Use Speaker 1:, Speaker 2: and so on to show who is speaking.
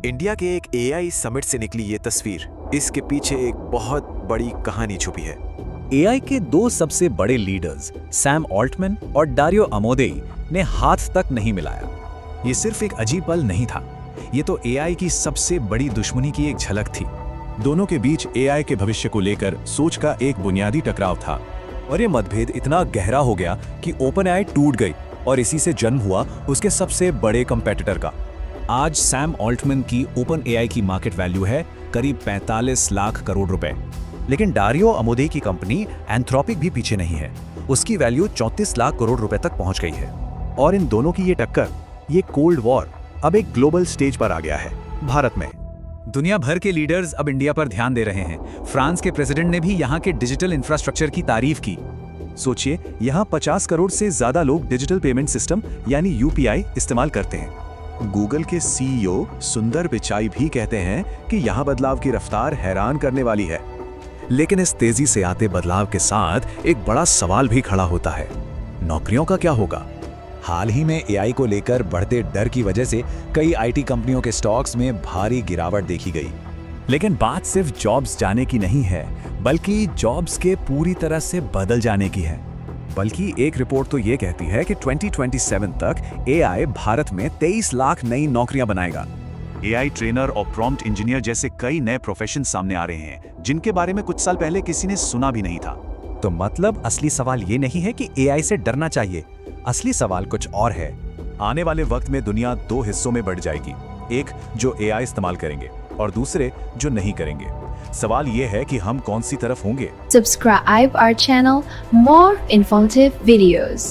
Speaker 1: India के एक AI summit से निकली ये तस्वीर, इसके पीछे एक बहुत बड़ी कहानी छुपी है।
Speaker 2: एआई के दो सबसे बड़े लीडर्स सैम ऑल्टमैन और डारियो अमोदेई ने हाथ तक नहीं मिलाया। ये सिर्फ एक अजीब पल नहीं था, ये तो एआई की सबसे बड़ी दुश्मनी की एक झलक थी।
Speaker 3: दोनों के बीच एआई के भविष्य को लेकर सोच का एक बुनियादी टकराव था
Speaker 2: और ये मतभेद इतना गहरा हो गया कि ओपनएआई टूट गई और इसी से जन्म हुआ उसके सबसे बड़े कंपेटिटर का। आज सैम ऑल्टमैन की ओपनएआई की मार्केट वैल्यू है करीब 45 लाख करोड़ रुपए, लेकिन डारियो अमोदेई की कंपनी एंथ्रोपिक भी पीछे नहीं है। उसकी वैल्यू 34 लाख करोड़ रुपए तक पहुंच गई है।
Speaker 3: और इन दोनों की ये टक्कर, ये कोल्ड वॉर अब एक ग्लोबल स्टेज पर आ गया है। भारत में
Speaker 2: दुनिया भर के लीडर्स अब इंडिया पर ध्यान दे रहे हैं। फ्रांस के प्रेसिडेंट ने भी यहाँ के डिजिटल इंफ्रास्ट्रक्चर की तारीफ की।
Speaker 3: सोचिए, यहाँ 50 करोड़ से ज्यादा लोग डिजिटल पेमेंट सिस्टम यानी यूपीआई इस्तेमाल करते हैं। गूगल के सीईओ सुंदर पिचाई भी कहते हैं कि यहाँ बदलाव की रफ्तार हैरान करने वाली है।
Speaker 2: लेकिन इस तेजी से आते बदलाव के साथ एक बड़ा सवाल भी खड़ा होता है, नौकरियों का क्या होगा? हाल ही में एआई को लेकर बढ़ते डर की वजह से कई आईटी कंपनियों के स्टॉक्स में भारी गिरावट देखी गई। लेकिन बात सिर्फ जॉब्स जाने की नहीं है, बल्कि जॉब्स के पूरी तरह से बदल जाने की है। बल्कि एक रिपोर्ट तो ये कहती है कि 2027 तक एआई भारत में 23 लाख नई नौकरियां बनाएगा।
Speaker 3: एआई ट्रेनर और प्रॉम्प्ट इंजीनियर जैसे कई नए प्रोफेशन सामने आ रहे हैं, जिनके बारे में कुछ साल पहले किसी ने सुना भी नहीं था।
Speaker 2: तो मतलब असली सवाल ये नहीं है कि एआई से डरना चाहिए, असली सवाल कुछ और है।
Speaker 3: आने वाले वक्त में दुनिया दो हिस्सों में बढ़ जाएगी, एक जो एआई इस्तेमाल करेंगे और दूसरे जो नहीं करेंगे। सवाल ये है कि हम कौन सी तरफ होंगे।
Speaker 4: Subscribe our channel, more informative videos.